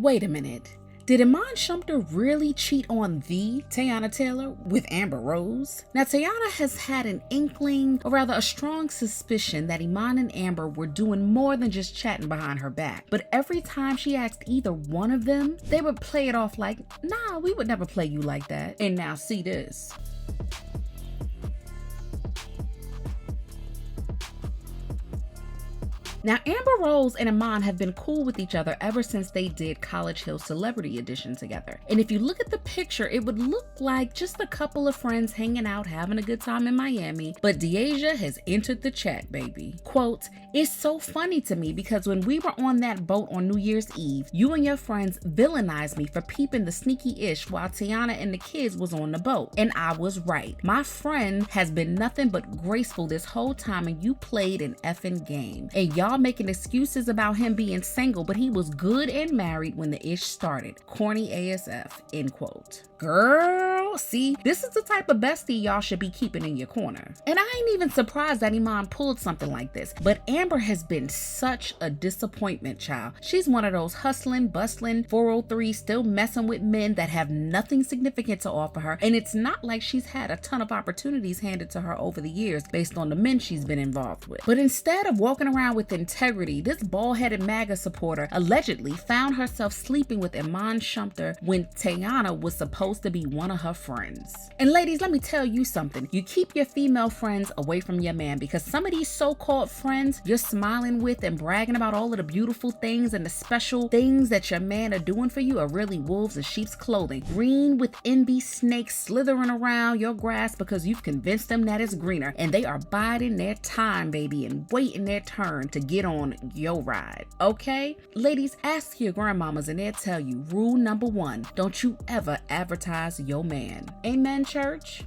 Wait a minute. Did Iman Shumpert really cheat on THEE Teyana Taylor with Amber Rose? Now, Teyana has had an inkling, or rather a strong suspicion, that Iman and Amber were doing more than just chatting behind her back. But every time she asked either one of them, they would play it off like, nah, we would never play you like that. And now see this. Now, Amber Rose and Iman have been cool with each other ever since they did College Hill Celebrity Edition together. And if you look at the picture, it would look like just a couple of friends hanging out, having a good time in Miami. But Deasia has entered the chat, baby. Quote, "It's so funny to me because when we were on that boat on New Year's Eve, you and your friends villainized me for peeping the sneaky ish while Teyana and the kids was on the boat. And I was right. My friend has been nothing but graceful this whole time and you played an effing game. And y'all making excuses about him being single, but he was good and married when the ish started. Corny ASF," end quote. Girl, see, this is the type of bestie y'all should be keeping in your corner. And I ain't even surprised that Iman pulled something like this, but Amber has been such a disappointment, child. She's one of those hustling, bustling 403 still messing with men that have nothing significant to offer her, and it's not like she's had a ton of opportunities handed to her over the years based on the men she's been involved with. But instead of walking around with integrity, this bald-headed MAGA supporter allegedly found herself sleeping with Iman Shumpert when Teyana was supposed to be one of her friends. And ladies, let me tell you something. You keep your female friends away from your man, because some of these so-called friends you're smiling with and bragging about all of the beautiful things and the special things that your man are doing for you are really wolves in sheep's clothing, green with envy snakes slithering around your grass because you've convinced them that it's greener, and they are biding their time, baby, and waiting their turn to get on your ride. Okay? Ladies, ask your grandmamas and they'll tell you, rule number 1, don't you ever advertise your man. Amen, church?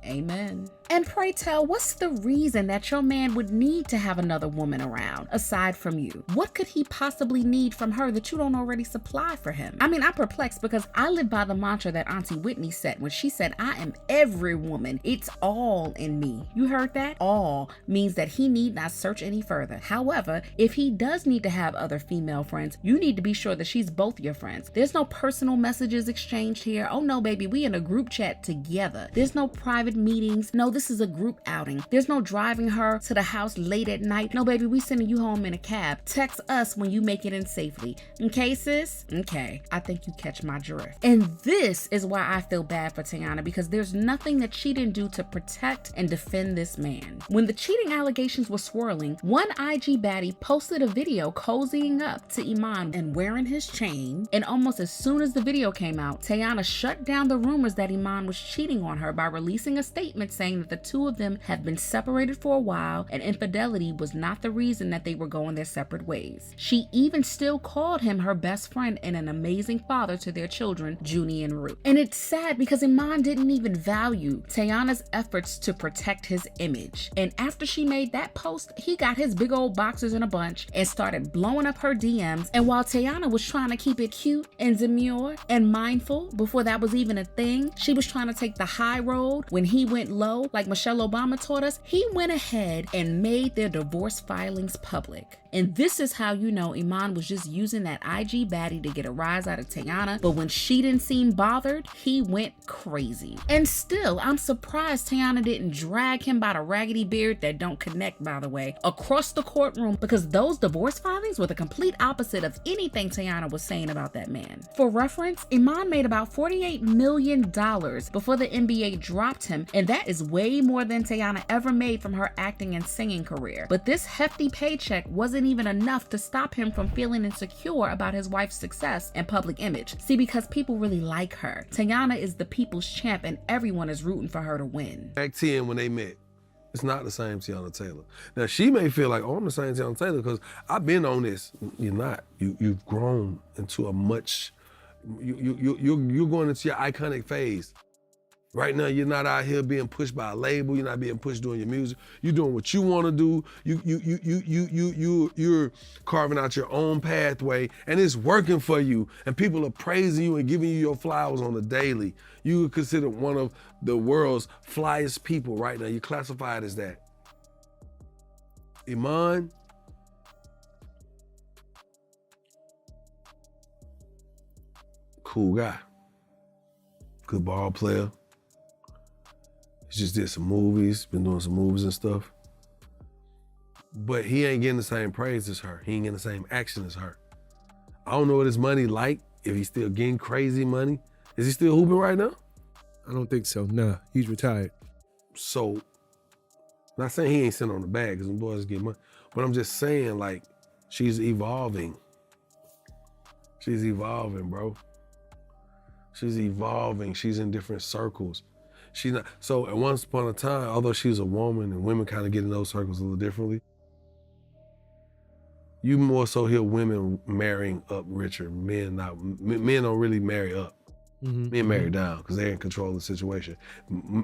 Amen. And pray tell, what's the reason that your man would need to have another woman around aside from you? What could he possibly need from her that you don't already supply for him? I mean, I'm perplexed because I live by the mantra that Auntie Whitney said when she said, "I am every woman. It's all in me." You heard that? All means that he need not search any further. However, if he does need to have other female friends, you need to be sure that she's both your friends. There's no personal messages exchanged here. Oh no, baby, we in a group chat together. There's no private meetings. No, this is a group outing. There's no driving her to the house late at night. No, baby, we sending you home in a cab. Text us when you make it in safely. Okay, sis? Okay, I think you catch my drift. And this is why I feel bad for Teyana, because there's nothing that she didn't do to protect and defend this man. When the cheating allegations were swirling, one IG baddie posted a video cozying up to Iman and wearing his chain, and almost as soon as the video came out, Teyana shut down the rumors that Iman was cheating on her by releasing a statement saying that the two of them have been separated for a while and infidelity was not the reason that they were going their separate ways. She even still called him her best friend and an amazing father to their children, Junie and Ruth. And it's sad because Iman didn't even value Teyana's efforts to protect his image. And after she made that post, he got his big old boxers in a bunch and started blowing up her DMs. And while Teyana was trying to keep it cute and demure and mindful before that was even a thing, she was trying to take the high road when he went low, like Michelle Obama taught us. He went ahead and made their divorce filings public. And this is how you know Iman was just using that IG baddie to get a rise out of Teyana, but when she didn't seem bothered, he went crazy. And still, I'm surprised Teyana didn't drag him by the raggedy beard that don't connect, by the way, across the courtroom, because those divorce filings were the complete opposite of anything Teyana was saying about that man. For reference, Iman made about $48 million before the NBA dropped him, and that is way more than Teyana ever made from her acting and singing career. But this hefty paycheck wasn't even enough to stop him from feeling insecure about his wife's success and public image. See, because people really like her. Teyana is the people's champ and everyone is rooting for her to win. Back 10 when they met, it's not the same Teyana Taylor. Now she may feel like, oh, I'm the same Teyana Taylor because I've been on this. You're not. You've grown into a much, you're going into your iconic phase. Right now, you're not out here being pushed by a label. You're not being pushed doing your music. You're doing what you want to do. You're carving out your own pathway, and it's working for you. And people are praising you and giving you your flowers on the daily. You are considered one of the world's flyest people right now. You're classified as that. Iman, cool guy. Good ball player. He just did some movies, been doing some movies and stuff. But he ain't getting the same praise as her. He ain't getting the same action as her. I don't know what his money like, if he's still getting crazy money. Is he still hooping right now? I don't think so. Nah, he's retired. So, not saying he ain't sitting on the bag, because them boys get money. But I'm just saying, like, she's evolving. She's evolving, bro. She's evolving. She's in different circles. She's not, so at once upon a time, although she's a woman and women kind of get in those circles a little differently, you more so hear women marrying up richer. Men don't really marry up. Mm-hmm. Men marry down because they're in control of the situation.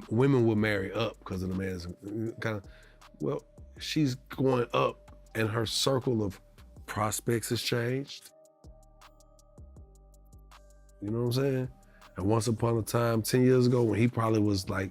Women will marry up because of the man's kind of, well, she's going up and her circle of prospects has changed. You know what I'm saying? And once upon a time, 10 years ago, when he probably was like,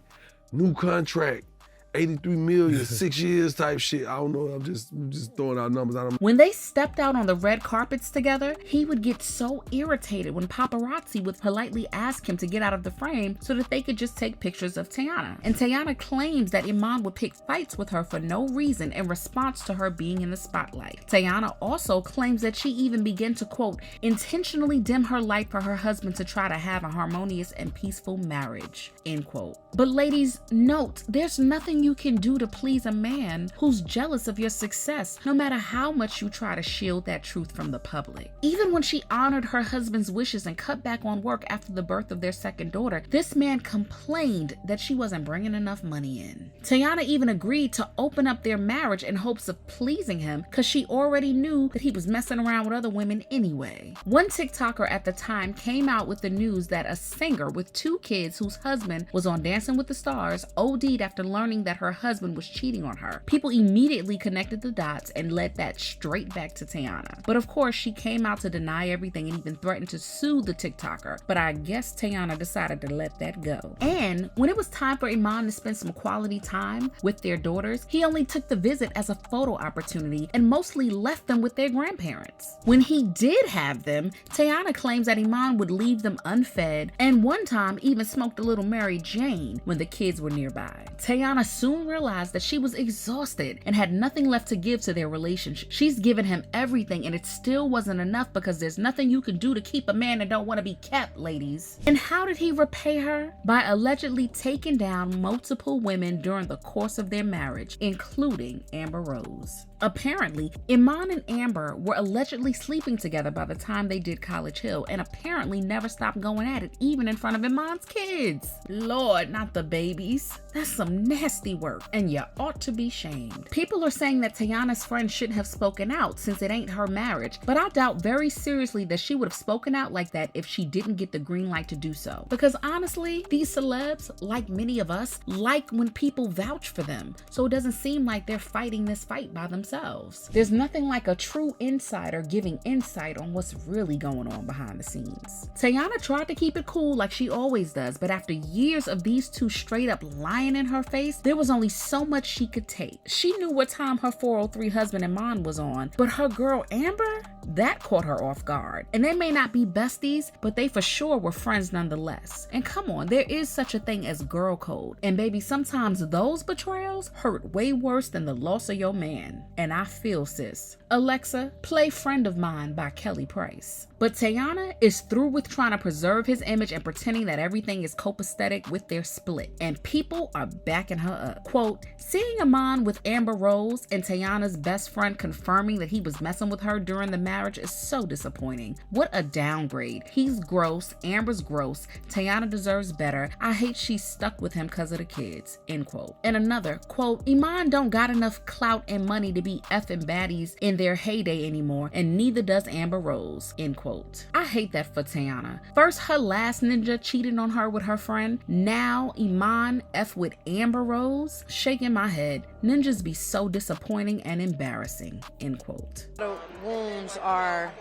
new contract, 83 million, 6 years type shit. I don't know, I'm just throwing out numbers. I don't. When they stepped out on the red carpets together, he would get so irritated when paparazzi would politely ask him to get out of the frame so that they could just take pictures of Teyana. And Teyana claims that Iman would pick fights with her for no reason in response to her being in the spotlight. Teyana also claims that she even began to, quote, intentionally dim her light for her husband to try to have a harmonious and peaceful marriage, end quote. But ladies, note, there's nothing you can do to please a man who's jealous of your success, no matter how much you try to shield that truth from the public. Even when she honored her husband's wishes and cut back on work after the birth of their second daughter, this man complained that she wasn't bringing enough money in. Teyana even agreed to open up their marriage in hopes of pleasing him because she already knew that he was messing around with other women anyway. One TikToker at the time came out with the news that a singer with 2 kids whose husband was on Dancing with the Stars OD'd after learning that her husband was cheating on her. People immediately connected the dots and led that straight back to Teyana. But of course, she came out to deny everything and even threatened to sue the TikToker. But I guess Teyana decided to let that go. And when it was time for Iman to spend some quality time with their daughters, he only took the visit as a photo opportunity and mostly left them with their grandparents. When he did have them, Teyana claims that Iman would leave them unfed and one time even smoked a little Mary Jane when the kids were nearby. Teyana soon realized that she was exhausted and had nothing left to give to their relationship. She's given him everything and it still wasn't enough because there's nothing you can do to keep a man that don't want to be kept, ladies. And how did he repay her? By allegedly taking down multiple women during the course of their marriage, including Amber Rose. Apparently, Iman and Amber were allegedly sleeping together by the time they did College Hill and apparently never stopped going at it even in front of Iman's kids. Lord, not the babies. That's some nasty work and you ought to be shamed. People are saying that Teyana's friend shouldn't have spoken out since it ain't her marriage, but I doubt very seriously that she would have spoken out like that if she didn't get the green light to do so. Because honestly, these celebs, like many of us, like when people vouch for them, so it doesn't seem like they're fighting this fight by themselves. There's nothing like a true insider giving insight on what's really going on behind the scenes. Teyana tried to keep it cool like she always does, but after years of these two straight up lying in her face, there was only so much she could take. She knew what time her 403 husband Iman was on, but her girl Amber, that caught her off guard. And they may not be besties, but they for sure were friends nonetheless. And come on, there is such a thing as girl code. And baby, sometimes those betrayals hurt way worse than the loss of your man. And I feel, sis. Alexa, play Friend of Mine by Kelly Price. But Teyana is through with trying to preserve his image and pretending that everything is copacetic with their split. And people are backing her up. Quote, seeing Iman with Amber Rose and Teyana's best friend confirming that he was messing with her during the marriage is so disappointing. What a downgrade. He's gross, Amber's gross, Teyana deserves better. I hate she's stuck with him because of the kids, end quote. And another, quote, Iman don't got enough clout and money to be effing baddies in their heyday anymore, and neither does Amber Rose, end quote. I hate that for Teyana. First, her last ninja cheated on her with her friend. Now, Iman F with Amber Rose. Shaking my head. Ninjas be so disappointing and embarrassing, end quote. The wounds are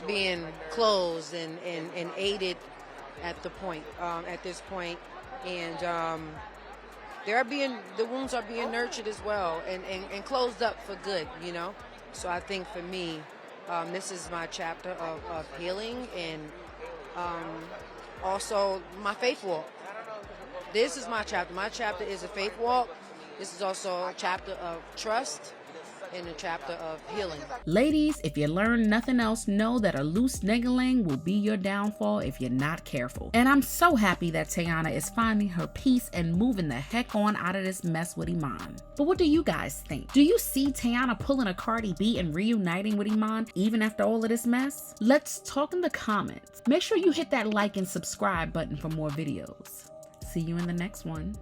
being closed and aided at this point. And the wounds are being nurtured as well and closed up for good, you know? So I think for me, this is my chapter of healing and Also, my faith walk. This is my chapter. My chapter is a faith walk. This is also a chapter of trust and a chapter of healing. Ladies, if you learn nothing else, know that a loose niggaling will be your downfall if you're not careful. And I'm so happy that Teyana is finding her peace and moving the heck on out of this mess with Iman. But what do you guys think? Do you see Teyana pulling a Cardi B and reuniting with Iman even after all of this mess? Let's talk in the comments. Make sure you hit that like and subscribe button for more videos. See you in the next one.